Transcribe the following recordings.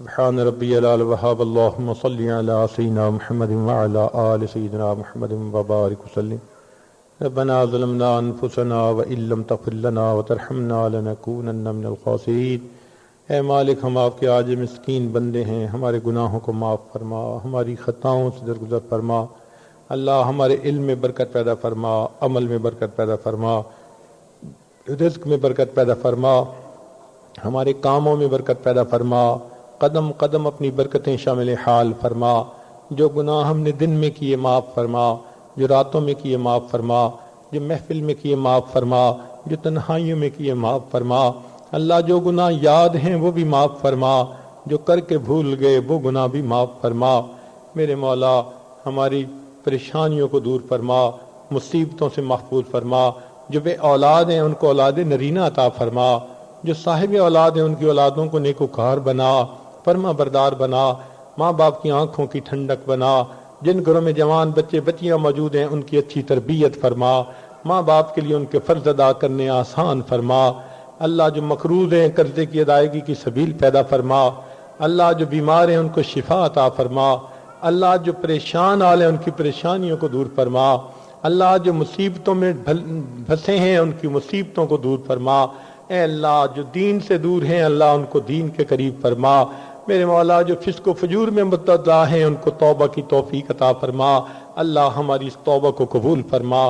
سبحان ربی العلی وہاب اللہم صلی علی سیدنا محمد وعلی آل سیدنا محمد وبارک وسلم ربنا ظلمنا انفسنا وان لم تغفر لنا وترحمنا لنکونن من الخاسرین۔ اے مالک، ہم آپ کے عاجز مسکین بندے ہیں، ہمارے گناہوں کو معاف فرما، ہماری خطاؤں سے درگزر فرما۔ اللہ ہمارے علم میں برکت پیدا فرما، عمل میں برکت پیدا فرما، رزق میں برکت پیدا فرما، ہمارے کاموں میں برکت پیدا فرما، قدم قدم اپنی برکتیں شامل حال فرما۔ جو گناہ ہم نے دن میں کیے معاف فرما، جو راتوں میں کیے معاف فرما، جو محفل میں کیے معاف فرما، جو تنہائیوں میں کیے معاف فرما۔ اللہ جو گناہ یاد ہیں وہ بھی معاف فرما، جو کر کے بھول گئے وہ گناہ بھی معاف فرما۔ میرے مولا، ہماری پریشانیوں کو دور فرما، مصیبتوں سے محفوظ فرما۔ جو بے اولاد ہیں ان کو اولاد نرینہ عطا فرما، جو صاحب اولاد ہیں ان کی اولادوں کو نیکوکار بنا، فرما بردار بنا، ماں باپ کی آنکھوں کی ٹھنڈک بنا۔ جن گھروں میں جوان بچے بچیاں موجود ہیں ان کی اچھی تربیت فرما، ماں باپ کے لیے ان کے فرض ادا کرنے آسان فرما۔ اللہ جو مقروض ہیں قرضے کی ادائیگی کی سبیل پیدا فرما۔ اللہ جو بیمار ہیں ان کو شفا عطا فرما۔ اللہ جو پریشان حال ہیں ان کی پریشانیوں کو دور فرما۔ اللہ جو مصیبتوں میں پھنسے ہیں ان کی مصیبتوں کو دور فرما۔ اے اللہ جو دین سے دور ہیں اللہ ان کو دین کے قریب فرما۔ میرے مولا جو فسق و فجور میں مبتلا ہیں ان کو توبہ کی توفیق عطا فرما۔ اللہ ہماری اس توبہ کو قبول فرما۔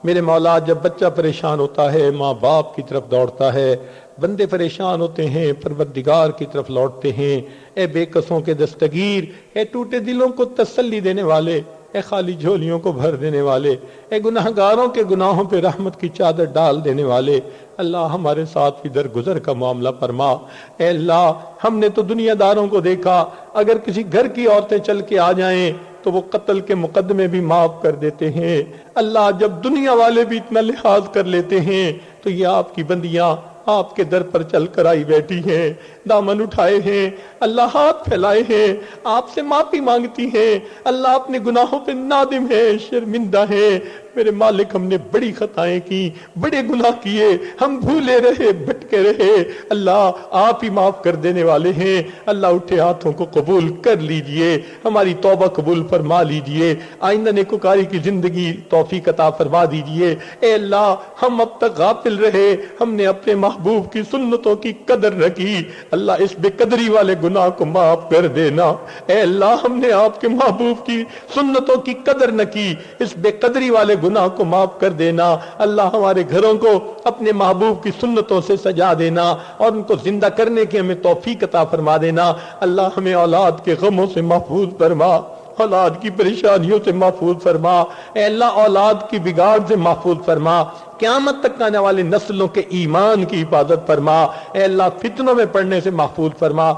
میرے مولا جب بچہ پریشان ہوتا ہے ماں باپ کی طرف دوڑتا ہے، بندے پریشان ہوتے ہیں پروردگار کی طرف لوٹتے ہیں۔ اے بے کسوں کے دستگیر، اے ٹوٹے دلوں کو تسلی دینے والے، اے خالی جھولیوں کو بھر دینے والے، اے گناہگاروں کے گناہوں پہ رحمت کی چادر ڈال دینے والے، اللہ ہمارے ساتھ بھی درگزر کا معاملہ فرما۔ اے اللہ ہم نے تو دنیا داروں کو دیکھا، اگر کسی گھر کی عورتیں چل کے آ جائیں تو وہ قتل کے مقدمے بھی معاف کر دیتے ہیں۔ اللہ جب دنیا والے بھی اتنا لحاظ کر لیتے ہیں تو یہ آپ کی بندیاں آپ کے در پر چل کر آئی بیٹھی ہیں، دامن اٹھائے ہیں، اللہ ہاتھ پھیلائے ہیں، آپ سے معافی مانگتی ہیں۔ اللہ اپنے گناہوں پہ نادم ہے، شرمندہ ہے۔ میرے مالک ہم نے بڑی خطائیں کی، بڑے گناہ کیے، ہم بھولے رہے، بھٹکے رہے، اللہ آپ ہی معاف کر دینے والے ہیں۔ اللہ اٹھے ہاتھوں کو قبول کر لیجئے، ہماری توبہ قبول فرما لیجئے، آئندہ نیکوکاری کی زندگی توفیق عطا فرما دیجئے۔ اے اللہ ہم اب تک غافل رہے، ہم نے اپنے محبوب کی سنتوں کی قدر نہ کی، اللہ اس بے قدری والے گناہ کو معاف کر دینا۔ اے اللہ ہم نے آپ کے محبوب کی سنتوں کی قدر نہ کی، اس بے قدری والے گناہ کو معاف کر دینا۔ اللہ ہمارے گھروں کو اپنے محبوب کی سنتوں سے سجا دینا اور ان کو زندہ کرنے کی ہمیں توفیق عطا فرما دینا۔ اللہ ہمیں اولاد کے غموں سے محفوظ فرما، اولاد کی پریشانیوں سے محفوظ فرما۔ اے اللہ اولاد کی بگاڑ سے محفوظ فرما، قیامت تک آنے والے نسلوں کے ایمان کی حفاظت فرما۔ اے اللہ فتنوں میں پڑنے سے محفوظ فرما،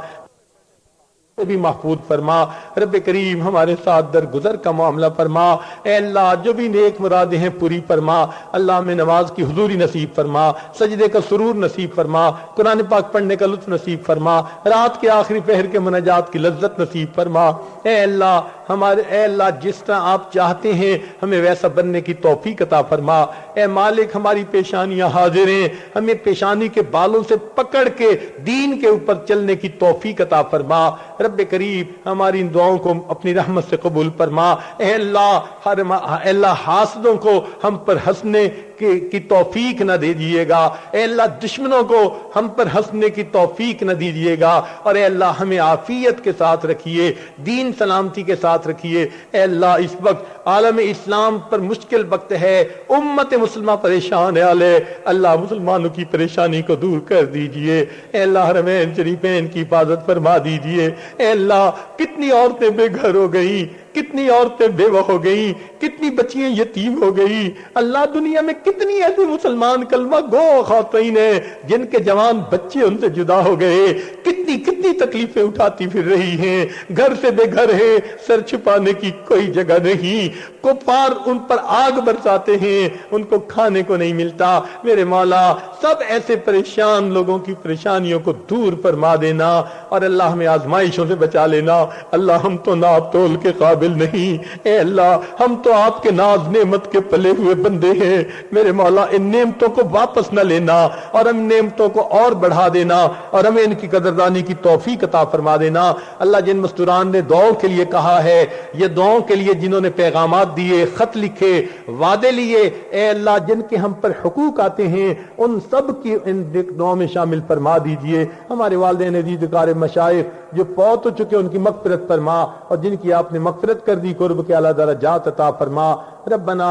بھی محفوظ فرما۔ رب کریم ہمارے ساتھ درگزر کا معاملہ فرما۔ اے اللہ جو بھی نیک مرادیں ہیں پوری فرما۔ اللہ ہمیں نماز کی حضوری نصیب فرما، سجدے کا سرور نصیب فرما، قرآن پاک پڑھنے کا لطف نصیب فرما، رات کے آخری پہر کے مناجات کی لذت نصیب فرما۔ اے اللہ جس طرح آپ چاہتے ہیں ہمیں ویسا بننے کی توفیق عطا فرما۔ اے مالک ہماری پیشانیاں حاضر ہیں، ہمیں پیشانی کے بالوں سے پکڑ کے دین کے اوپر چلنے کی توفیق عطا فرما۔ رب کریم ہماری ان دعاؤں کو اپنی رحمت سے قبول فرما۔ اے اللہ حاسدوں کو ہم پر ہنسنے کی توفیق نہ دے دیجیے گا، اے اللہ دشمنوں کو ہم پر ہنسنے کی توفیق نہ دیجیے گا، اور اے اللہ ہمیں عافیت کے ساتھ رکھیے، دین سلامتی کے ساتھ رکھیے۔ اے اللہ اس وقت عالم اسلام پر مشکل وقت ہے، امت مسلمہ پریشان ہے، اللہ مسلمانوں کی پریشانی کو دور کر دیجئے۔ اے اللہ حرمین شریفین کی حفاظت فرما دیجئے۔ اے اللہ کتنی عورتیں بے گھر ہو گئیں، کتنی عورتیں بیوہ ہو گئیں، کتنی بچیاں یتیم ہو گئی۔ اللہ دنیا میں کتنی ایسے مسلمان کلمہ گو خواتین ہیں جن کے جوان بچے ان سے جدا ہو گئے، کتنی تکلیفیں اٹھاتی پھر رہی ہیں، گھر سے بے گھر ہیں، سر چھپانے کی کوئی جگہ نہیں، کفار ان پر آگ برساتے ہیں، ان کو کھانے کو نہیں ملتا۔ میرے مولا سب ایسے پریشان لوگوں کی پریشانیوں کو دور فرما دینا، اور اللہ ہمیں آزمائشوں سے بچا لینا۔ اللہ ہم تو ناپ تول کے قابل قابل نہیں۔ اے اللہ ہم تو آپ کے ناز نعمت کے پلے ہوئے بندے ہیں، میرے مولا ان نعمتوں کو واپس نہ لینا اور ہم نعمتوں کو اور بڑھا دینا اور ہمیں ان کی قدردانی کی توفیق عطا فرما دینا۔ اللہ جن مستوران نے دعاؤں کے لیے کہا ہے، یہ دعاؤں کے لیے جنہوں نے پیغامات دیے، خط لکھے، وعدے لیے، اے اللہ جن کے ہم پر حقوق آتے ہیں ان سب کی ان دعاؤں میں شامل فرما دیجئے۔ ہمارے والدین عزیز کار مشائخ جو فوت ہو چکے ان کی مغفرت فرما، اور جن کی آپ نے مغفرت کر دی قرب کے اعلیٰ درجات عطا فرما۔ ربنا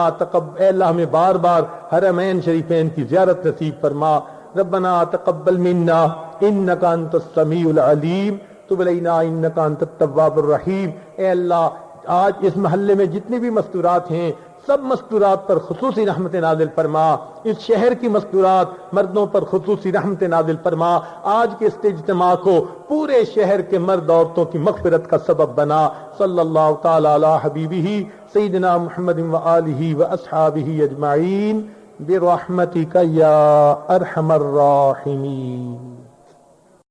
اے اللہ ہمیں بار بار حرمین شریفین کی زیارت نصیب فرما۔ ربنا تقبل منا انک انت السمیع العلیم تب علینا انک انت التواب الرحیم۔ اے اللہ آج اس محلے میں جتنے بھی مستورات ہیں سب مستورات پر خصوصی رحمت نازل فرما، اس شہر کی مستورات مردوں پر خصوصی رحمت نازل فرما۔ آج کے اس اجتماع کو پورے شہر کے مرد عورتوں کی مغفرت کا سبب بنا۔ صلی اللہ تعالی علی حبیبہ سیدنا محمد و آلہ و اصحابہ اجمعین برحمتک یا ارحم الراحمین۔